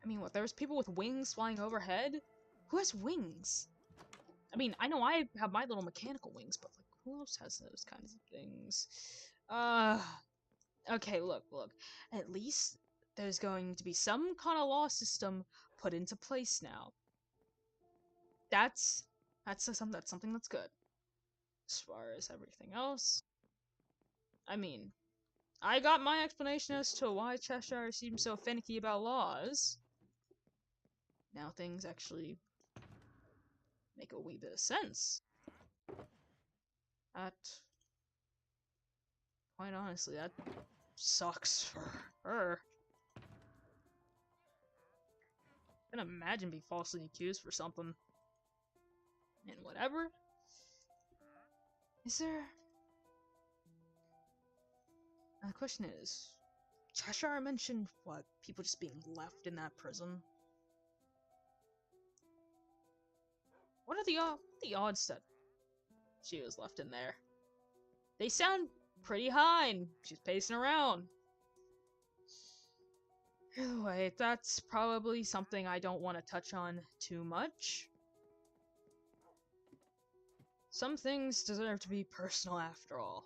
I mean, what, there's people with wings flying overhead? Who has wings? I mean, I know I have my little mechanical wings, but, like, who else has those kinds of things? Okay, look. At least there's going to be some kind of law system put into place now. That's something that's good. As far as everything else, I mean, I got my explanation as to why Cheshire seems so finicky about laws. Now things actually make a wee bit of sense. That, quite honestly, that sucks for her. I can imagine being falsely accused for something. And whatever. Is there... Now the question is, Cheshire mentioned, what, people just being left in that prison? What are the odds that she was left in there? They sound pretty high, and she's pacing around. Anyway, that's probably something I don't want to touch on too much. Some things deserve to be personal after all.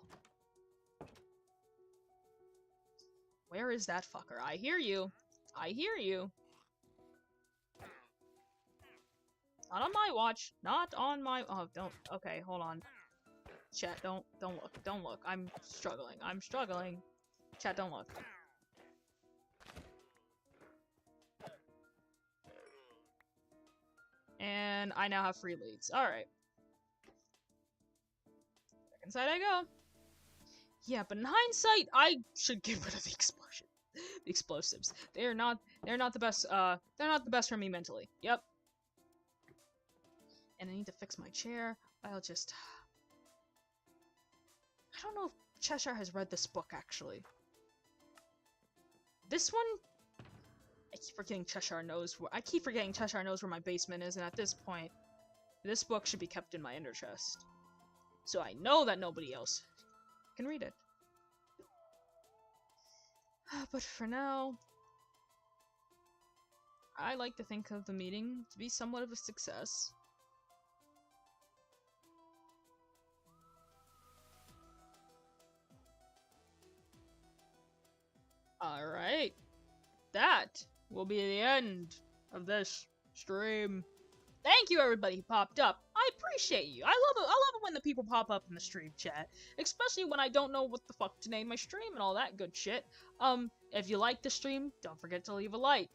Where is that fucker? I hear you. I hear you. Not on my watch. Not on my... Oh, don't... Okay, hold on. Chat, don't look. Don't look. I'm struggling. Chat, don't look. And I now have free leads. Alright. Back inside I go. Yeah, but in hindsight, I should get rid of the explosives. They're not the best, they're not the best for me mentally. Yep. And I need to fix my chair. I'll just... I don't know if Cheshire has read this book, actually. This one... I keep forgetting Cheshire knows where my basement is, and at this point, this book should be kept in my inner chest. So I know that nobody else can read it. But for now, I like to think of the meeting to be somewhat of a success. Alright. That will be the end of this stream. Thank you everybody who popped up. I appreciate you. I love it when the people pop up in the stream chat, especially when I don't know what the fuck to name my stream and all that good shit. If you like the stream, don't forget to leave a like.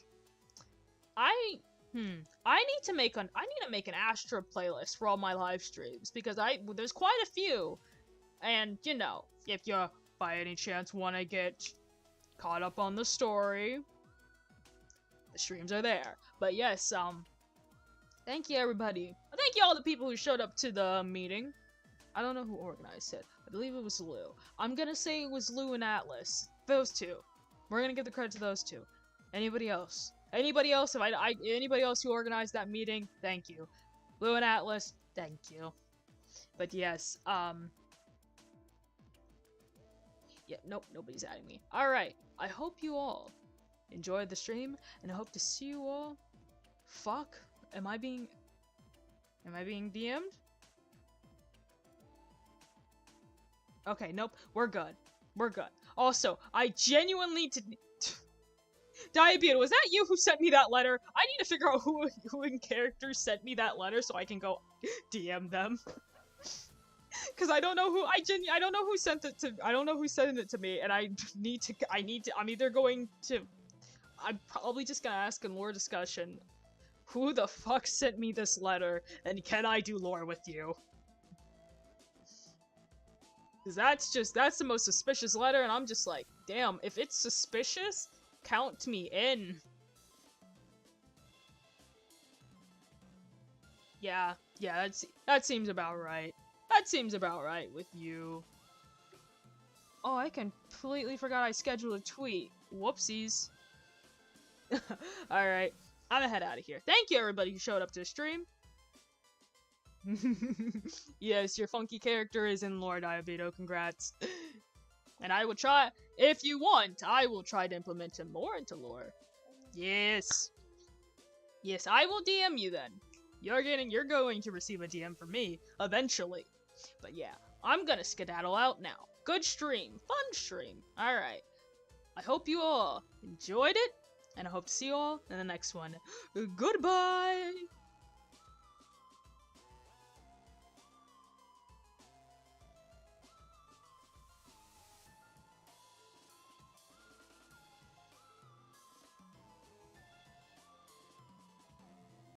I need to make an Astra playlist for all my live streams because there's quite a few, and you know, if you by any chance want to get caught up on the story, the streams are there. But yes, thank you everybody. Thank you all the people who showed up to the meeting. I don't know who organized it. I believe it was Lou. I'm gonna say it was Lou and Atlas. Those two. We're gonna give the credit to those two. Anybody else? Anybody else? Anybody else who organized that meeting? Thank you. Lou and Atlas, thank you. But yes, yeah, nope, nobody's adding me. Alright, I hope you all enjoyed the stream, and I hope to see you all. Fuck, am I being DM'd? Okay, nope, we're good. We're good. Also, I genuinely Diabetes, was that you who sent me that letter? I need to figure out who in character sent me that letter so I can go DM them. Cause I don't know who I don't know who sent it to me, and I'm probably just gonna ask in lore discussion, who the fuck sent me this letter, and can I do lore with you? Cause that's the most suspicious letter, and I'm just like, damn, if it's suspicious, count me in. Yeah, that seems about right. That seems about right with you. Oh, I completely forgot I scheduled a tweet. Whoopsies. Alright, I'm gonna head out of here. Thank you everybody who showed up to the stream. Yes, your funky character is in lore, Diabeto. Congrats. And I will try, if you want, I will try to implement him more into lore. Yes. Yes, I will DM you then. You're going to receive a DM from me, eventually. But yeah, I'm gonna skedaddle out now. Good stream. Fun stream. Alright. I hope you all enjoyed it, and I hope to see you all in the next one. Goodbye!